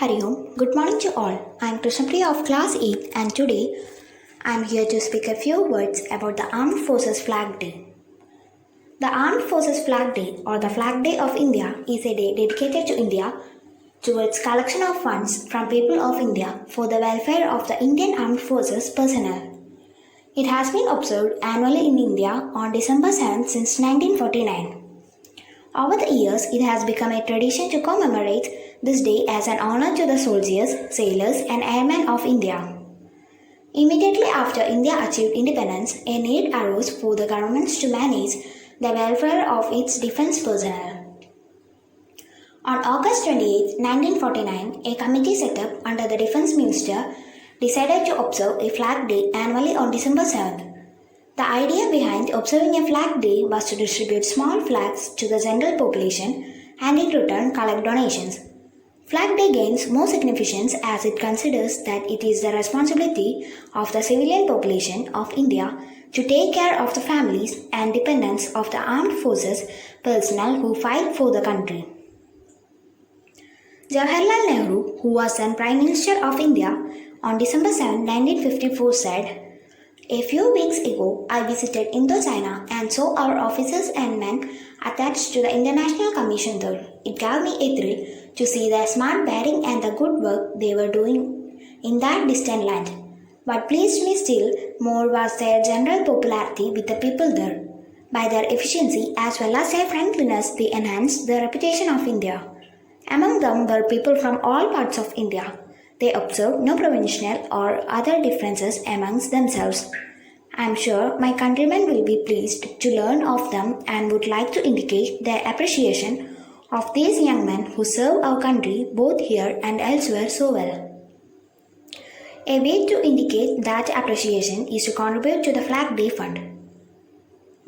Hari Om. Good morning to all. I am Krishnapriya of Class 8 and today I am here to speak a few words about the Armed Forces Flag Day. The Armed Forces Flag Day or the Flag Day of India is a day dedicated to India towards collection of funds from people of India for the welfare of the Indian Armed Forces personnel. It has been observed annually in India on December 7 since 1949. Over the years, it has become a tradition to commemorate this day as an honor to the soldiers, sailors, and airmen of India. Immediately after India achieved independence, a need arose for the governments to manage the welfare of its defense personnel. On August 28, 1949, a committee set up under the Defense Minister decided to observe a flag day annually on December 7th. The idea behind observing a flag day was to distribute small flags to the general population and in return collect donations. Flag Day gains more significance as it considers that it is the responsibility of the civilian population of India to take care of the families and dependents of the armed forces personnel who fight for the country. Jawaharlal Nehru, who was then Prime Minister of India on December 7, 1954 said, "A few weeks ago, I visited Indochina and saw our officers and men attached to the International Commission there. It gave me a thrill to see their smart bearing and the good work they were doing in that distant land. What pleased me still more was their general popularity with the people there. By their efficiency as well as their friendliness, they enhanced the reputation of India. Among them were people from all parts of India. They observed no provincial or other differences amongst themselves. I am sure my countrymen will be pleased to learn of them and would like to indicate their appreciation of these young men who serve our country both here and elsewhere so well." A way to indicate that appreciation is to contribute to the Flag Day Fund.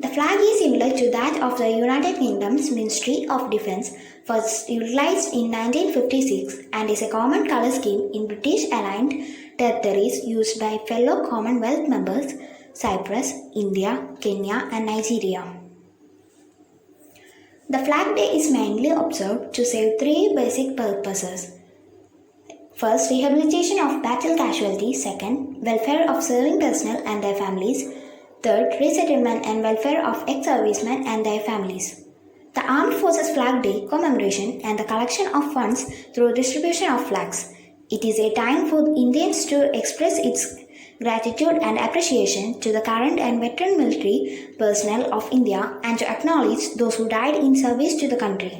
The flag is similar to that of the United Kingdom's Ministry of Defence, first utilized in 1956 and is a common colour scheme in British aligned territories used by fellow Commonwealth members Cyprus, India, Kenya and Nigeria. The Flag Day is mainly observed to serve three basic purposes. First, rehabilitation of battle casualties. Second, welfare of serving personnel and their families. Third, resettlement and welfare of ex-servicemen and their families. The Armed Forces Flag Day commemoration and the collection of funds through distribution of flags. It is a time for Indians to express its gratitude and appreciation to the current and veteran military personnel of India and to acknowledge those who died in service to the country.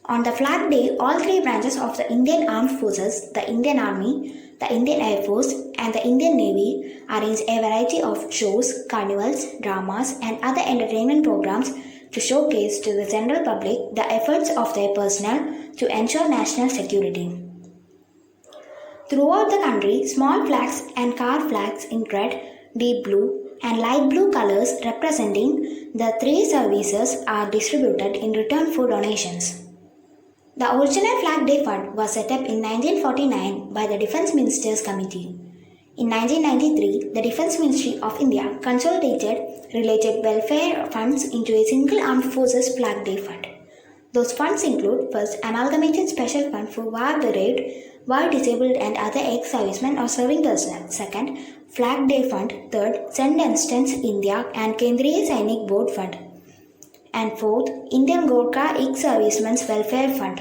On the Flag Day, all three branches of the Indian Armed Forces, the Indian Army, the Indian Air Force and the Indian Navy arrange a variety of shows, carnivals, dramas and other entertainment programs to showcase to the general public the efforts of their personnel to ensure national security. Throughout the country, small flags and car flags in red, deep blue and light blue colors representing the three services are distributed in return for donations. The original Flag Day Fund was set up in 1949 by the Defence Ministers Committee. In 1993, the Defence Ministry of India consolidated related welfare funds into a single Armed Forces Flag Day Fund. Those funds include first, Amalgamated Special Fund for War Bereaved, War Disabled and other ex-servicemen or serving personnel. Second, Flag Day Fund. Third, Send Assistance India and Kendriya Sainik Board Fund. And fourth, Indian Gorkha Ex-Servicemen's Welfare Fund.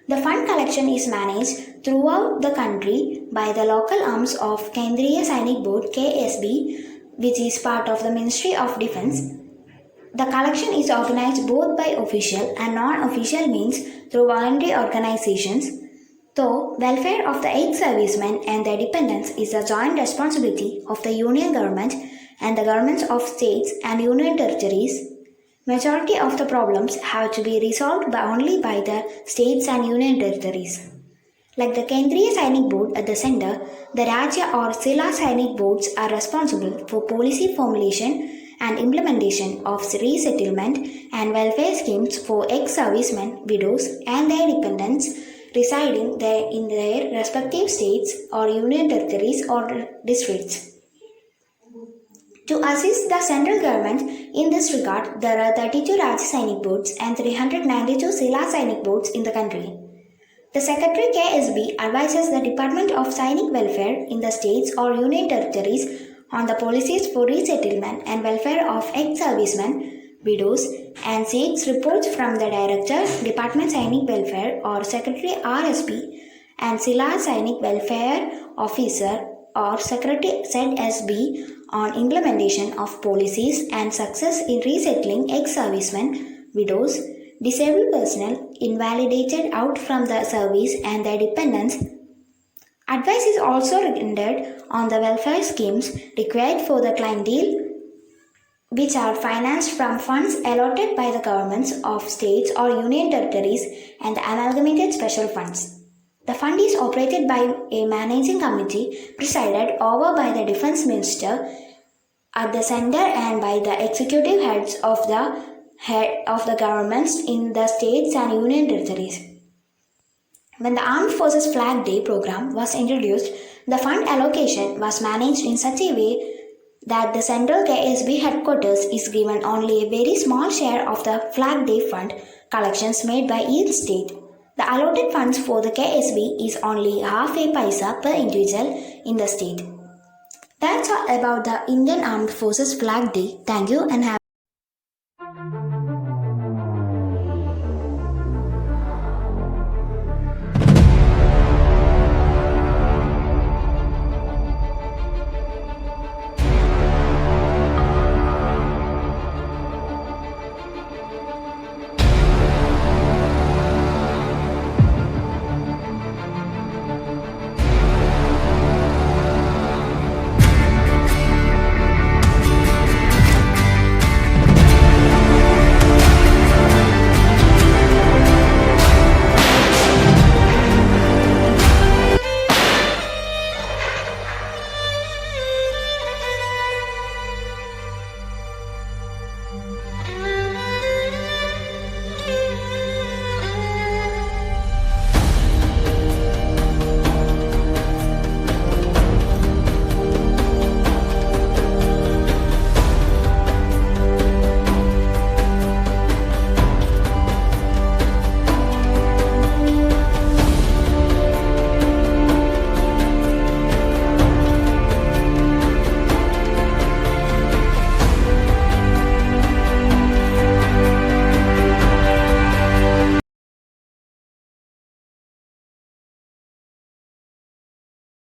The fund collection is managed throughout the country by the local arms of Kendriya Sainik Board KSB, which is part of the Ministry of Defence. The collection is organized both by official and non-official means through voluntary organizations, though welfare of the ex-servicemen and their dependents is a joint responsibility of the Union Government and the governments of states and union territories. Majority of the problems have to be resolved only by the states and union territories. Like the Kendriya Sainik Board at the center, the Rajya or Sila Sainik Boards are responsible for policy formulation and implementation of resettlement and welfare schemes for ex-servicemen, widows and their dependents residing there in their respective states or union territories or districts. To assist the central government in this regard, there are 32 Rajya Sainik Boards and 392 Sila Sainik Boards in the country. The Secretary KSB advises the Department of Sainik Welfare in the states or union territories on the policies for resettlement and welfare of ex-servicemen, widows, and seeks reports from the Director, Department Sainik Welfare or Secretary RSP and Sila Sainik Welfare Officer or Secretary ZSB on implementation of policies and success in resettling ex-servicemen, widows, disabled personnel invalidated out from the service and their dependents. Advice is also rendered on the welfare schemes required for the clientele which are financed from funds allotted by the governments of states or union territories and the amalgamated special funds. The fund is operated by a managing committee presided over by the defense minister at the center and by the executive heads of the governments in the states and union territories. When the Armed Forces Flag Day program was introduced, the fund allocation was managed in such a way that the central KSB headquarters is given only a very small share of the Flag Day fund collections made by each state. The allotted funds for the KSB is only half a paisa per individual in the state. That's all about the Indian Armed Forces Flag Day. Thank you and have